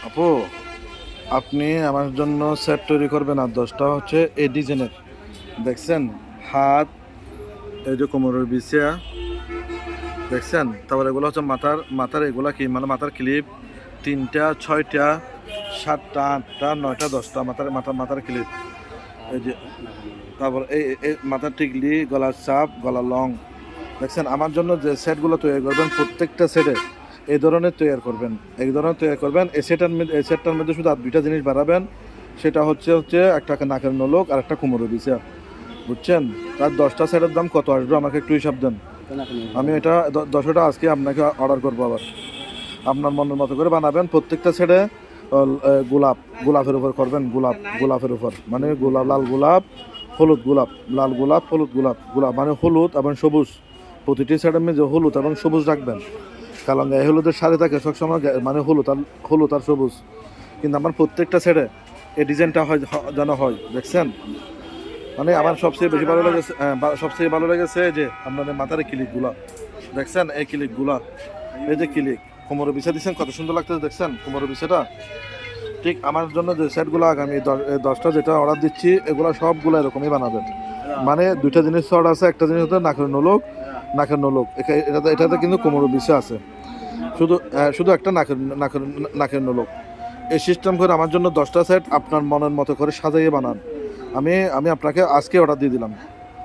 আপু, আপনি আমার জন্য সেট তৈরি করবেন আর 10টা হচ্ছে এই ডিজাইনের। দেখছেন হাত, এই যে কোমরের বিছিয়া দেখছেন, তারপর এগুলো হচ্ছে মাথার মাথার এগুলা কি মানে মাথার ক্লিপ 3টা 6টা 7টা 8টা 9টা 10টা মাথার ক্লিপ। এই যে তারপর এই মাথার টিকলি, গলার চাপ, গলার লং। দেখছেন আমার জন্য যে সেটগুলো তৈরি করবেন প্রত্যেকটা সেটে এই ধরনের তৈরি করবেন, এই ধরনের তৈরি করবেন। এই সেটটার মধ্যে শুধু আর দুইটা জিনিস বাড়াবেন, সেটা হচ্ছে একটা নাকের নলক আর একটা কোমরের বিছা। বুঝছেন? তার 10টা সেটের দাম কত আসবে আমাকে একটু হিসাব দেন। আমি এটা 10টা আজকে আপনাকে অর্ডার করবো। আবার আপনার মনের মতো করে বানাবেন। প্রত্যেকটা সেটে গোলাপের উপর করবেন, গোলাপের উপর মানে গোলাপ, লাল গোলাপ, হলুদ গোলাপ, লাল গোলাপ, হলুদ গোলাপ মানে হলুদ এবং সবুজ। প্রতিটি সেটের মধ্যে হলুদ এবং সবুজ রাখবেন, কারণ গায়ে হলুদের সাথে থাকে সবসময় মানে হলুদ আর সবুজ। কিন্তু আমার প্রত্যেকটা সেটে এই ডিজাইনটা হয় যেন হয়। দেখছেন মানে আমার সবচেয়ে বেশি ভালো লেগেছে, সবচেয়ে ভালো লেগেছে যে আপনাদের মাথার এই ক্লিকগুলা। দেখছেন এই ক্লিকগুলা, এই যে ক্লিক কোমরের বিছা দিচ্ছেন কত সুন্দর লাগতেছে। দেখছেন কোমরের বিছাটা। ঠিক আমার জন্য যে সেটগুলো আগামী 10টা যেটা অর্ডার দিচ্ছি, এগুলো সবগুলো এরকমই বানাবেন। মানে দুইটা জিনিস অর্ডার আছে, একটা জিনিস হচ্ছে নাকের নলক এটাতে কিন্তু কোমরের বিছা আছে। শুধু একটা নাকের নলক। এই সিস্টেম করে আমার জন্য 10টা সেট আপনার মনের মতো করে সাজাইয়ে বানান। আমি আপনাকে আজকে অর্ডার দিয়ে দিলাম।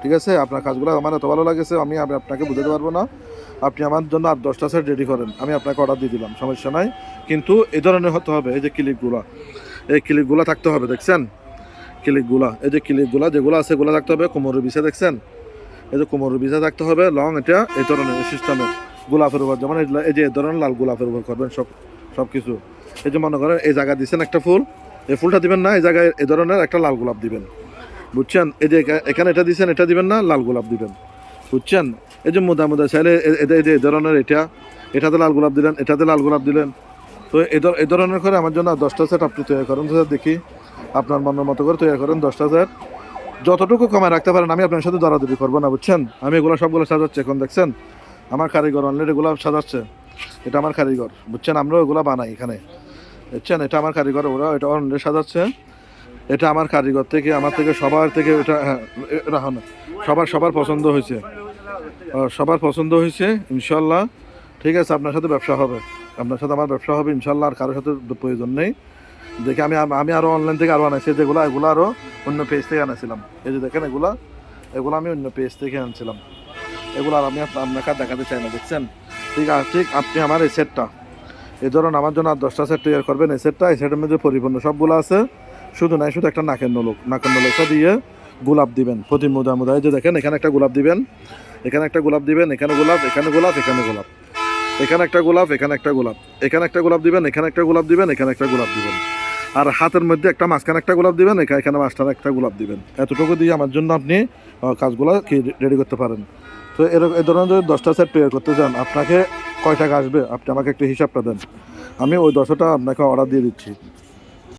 ঠিক আছে? আপনার কাজগুলো আমার এত ভালো লাগেছে, আমি আপনাকে বুঝাতে পারবো না। আপনি আমার জন্য আর 10টা সেট রেডি করেন, আমি আপনাকে অর্ডার দিয়ে দিলাম, সমস্যা নাই। কিন্তু এই ধরনের হতে হবে, এই যে ক্লিপগুলো থাকতে হবে। দেখছেন এই যে ক্লিপগুলো যেগুলো আছে এগুলো থাকতে হবে। কোমরের বিছা দেখছেন, এই যে কোমরের বিছা থাকতে হবে লং, এটা এই ধরনের সিস্টেমের গোলাপের উপর, যেমন এই যে এই ধরনের লাল গোলাপের উপর করবেন সব কিছু। এই যে মনে করেন এই জায়গায় দিচ্ছেন একটা ফুল, এই ফুলটা দিবেন না, এই জায়গায় এই ধরনের একটা লাল গোলাপ দিবেন। বুঝছেন? এই যে এখানে এটা দিচ্ছেন, এটা দিবেন না, লাল গোলাপ দিবেন। বুঝছেন? এই যে মোদা চাইলে এই যে এই ধরনের এটাতে লাল গোলাপ দিলেন, এটাতে লাল গোলাপ দিলেন। তো এই ধরনের করে আমার জন্য 10টা সেট আপনি তৈরি করেন স্যার, দেখি আপনার মনের মতো করে তৈরি করেন 10টা সেট। যতটুকু কমায় রাখতে পারেন, আমি আপনার সাথে দরাদরি করবো না। বুঝছেন? আমি এগুলো সবগুলো সাজাচ্ছি এখন। দেখছেন আমার কারিগর অলরেডি এগুলো সাজাচ্ছে, এটা আমার কারিগর। বুঝছেন? আমরাও এগুলো বানাই এখানে। বুঝছেন? এটা আমার কারিগর, ওরা এটা অলরেডি সাজাচ্ছে। এটা আমার কারিগর থেকে, আমার থেকে, সবার থেকে এটা, হ্যাঁ রাখো না, সবার পছন্দ হয়েছে, সবার পছন্দ হয়েছে ইনশাল্লাহ। ঠিক আছে, আপনার সাথে ব্যবসা হবে, আপনার সাথে আমার ব্যবসা হবে ইনশাল্লাহ। আর কারোর সাথে প্রয়োজন নেই। দেখে আমি আরও অনলাইন থেকে আরও আনাইছি, এগুলো আরও অন্য পেজ থেকে আনাইছিলাম। এই যে দেখেন এগুলো আমি অন্য পেজ থেকে আনছিলাম। এগুলো আর আমি আপনাকে আর দেখাতে চাই না। দেখছেন? ঠিক আপনি আমার এই সেটটা এই ধরুন আমার জন্য আর 10টা সেট তৈরি করবেন। এই সেটের মধ্যে পরিপূর্ণ সবগুলো আছে, শুধু একটা নাকের নলকটা দিয়ে গোলাপ দিবেন প্রতি মোদা। এই যে দেখেন এখানে একটা গোলাপ দিবেন, এখানে একটা গোলাপ দিবেন, এখানে গোলাপ, এখানে গোলাপ, এখানে গোলাপ, এখানে একটা গোলাপ, এখানে একটা গোলাপ, এখানে একটা গোলাপ দিবেন, এখানে একটা গোলাপ দিবেন, এখানে একটা গোলাপ দিবেন। আর হাতের মধ্যে একটা মাঝখানে একটা গোলাপ দিবেন, এখানে মাঝখানে একটা গোলাপ দিবেন। এতটুকু দিয়ে আমার জন্য আপনি কাজগুলো কি রেডি করতে পারেন। তো এই ধরনের যদি 10টা সেট তৈরি করতে চান, আপনাকে কয় টাকা আসবে আপনি আমাকে একটা হিসাবটা দেন, আমি ওই 10টা আপনাকে অর্ডার দিয়ে দিচ্ছি।